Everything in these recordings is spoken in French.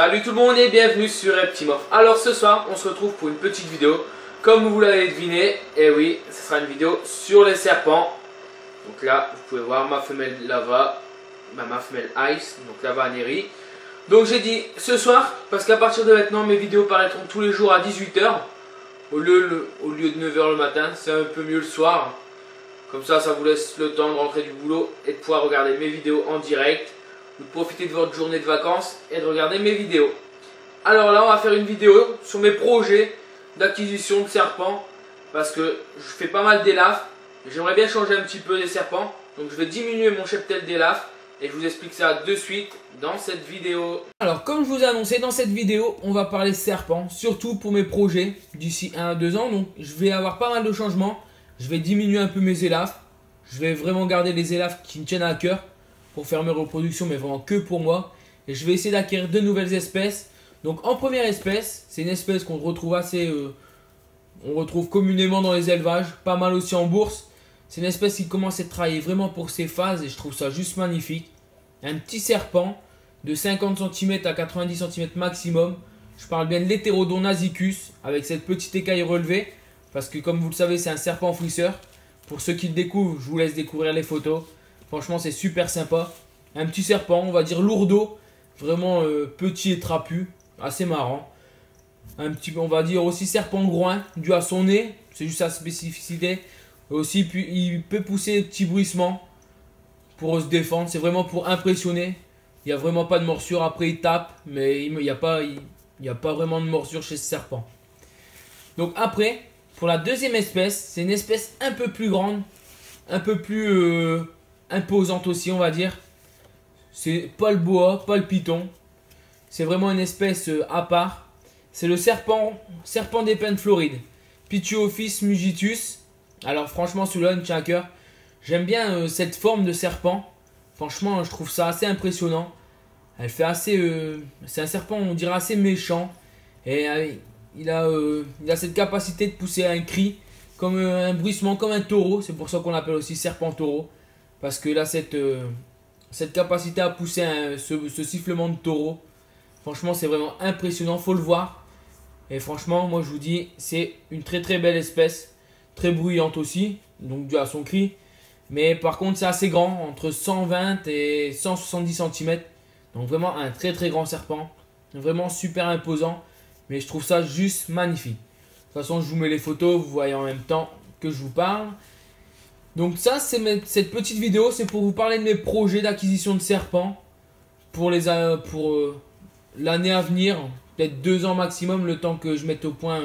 Salut tout le monde et bienvenue sur Reptimorph. Alors ce soir on se retrouve pour une petite vidéo. Comme vous l'avez deviné, et oui, ce sera une vidéo sur les serpents. Donc là vous pouvez voir ma femelle Lava, ma femelle Ice, donc Lava Neri. Donc j'ai dit ce soir, parce qu'à partir de maintenant mes vidéos paraîtront tous les jours à 18 h au lieu de 9 h le matin. C'est un peu mieux le soir. Comme ça vous laisse le temps de rentrer du boulot et de pouvoir regarder mes vidéos en direct. Vous profitez de votre journée de vacances et de regarder mes vidéos. Alors là on va faire une vidéo sur mes projets d'acquisition de serpents. Parce que je fais pas mal d'élafes. J'aimerais bien changer un petit peu les serpents. Donc je vais diminuer mon cheptel d'élafes. Et je vous explique ça de suite dans cette vidéo. Alors comme je vous ai annoncé, dans cette vidéo on va parler serpents. Surtout pour mes projets d'ici 1 à 2 ans. Donc je vais avoir pas mal de changements. Je vais diminuer un peu mes élafes. Je vais vraiment garder les élafes qui me tiennent à cœur pour faire mes reproductions, mais vraiment que pour moi. Et je vais essayer d'acquérir de nouvelles espèces. Donc en première espèce, c'est une espèce qu'on retrouve on retrouve communément dans les élevages, pas mal aussi en bourse. C'est une espèce qui commence à être travaillée vraiment pour ses phases et je trouve ça juste magnifique. Un petit serpent de 50 cm à 90 cm maximum. Je parle bien de l'Heterodon nasicus avec cette petite écaille relevée. Parce que comme vous le savez, c'est un serpent fouisseur. Pour ceux qui le découvrent, je vous laisse découvrir les photos. Franchement, c'est super sympa. Un petit serpent, on va dire lourdeau. Vraiment petit et trapu. Assez marrant. Un petit, on va dire aussi serpent groin, dû à son nez. C'est juste sa spécificité. Aussi, puis, il peut pousser des petits bruissements pour se défendre. C'est vraiment pour impressionner. Il n'y a vraiment pas de morsure. Après, il tape. Mais il n'y a pas vraiment de morsure chez ce serpent. Donc après, pour la deuxième espèce, c'est une espèce un peu plus grande. Un peu plus imposante aussi, on va dire. C'est pas le boa, pas le python. C'est vraiment une espèce à part. C'est le serpent d'épine floride. Pituophis mugitus. Alors franchement, celui-là me tient à cœur. J'aime bien cette forme de serpent. Franchement, je trouve ça assez impressionnant. Elle fait assez... c'est un serpent, on dirait, assez méchant. Et il a cette capacité de pousser un cri. Comme un bruissement, comme un taureau. C'est pour ça qu'on l'appelle aussi serpent taureau. Parce que là, cette capacité à pousser ce sifflement de taureau. Franchement, c'est vraiment impressionnant. Faut le voir. Et franchement, moi, je vous dis, c'est une très très belle espèce. Très bruyante aussi. Donc, dû à son cri. Mais par contre, c'est assez grand. Entre 120 et 170 cm. Donc, vraiment un très très grand serpent. Vraiment super imposant. Mais je trouve ça juste magnifique. De toute façon, je vous mets les photos. Vous voyez en même temps que je vous parle. Donc ça, cette petite vidéo, c'est pour vous parler de mes projets d'acquisition de serpents pour l'année à venir, peut-être 2 ans maximum, le temps que je mette au point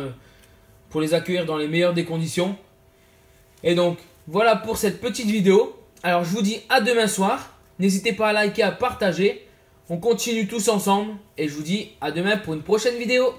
pour les accueillir dans les meilleures des conditions. Et donc, voilà pour cette petite vidéo. Alors, je vous dis à demain soir. N'hésitez pas à liker, à partager. On continue tous ensemble et je vous dis à demain pour une prochaine vidéo.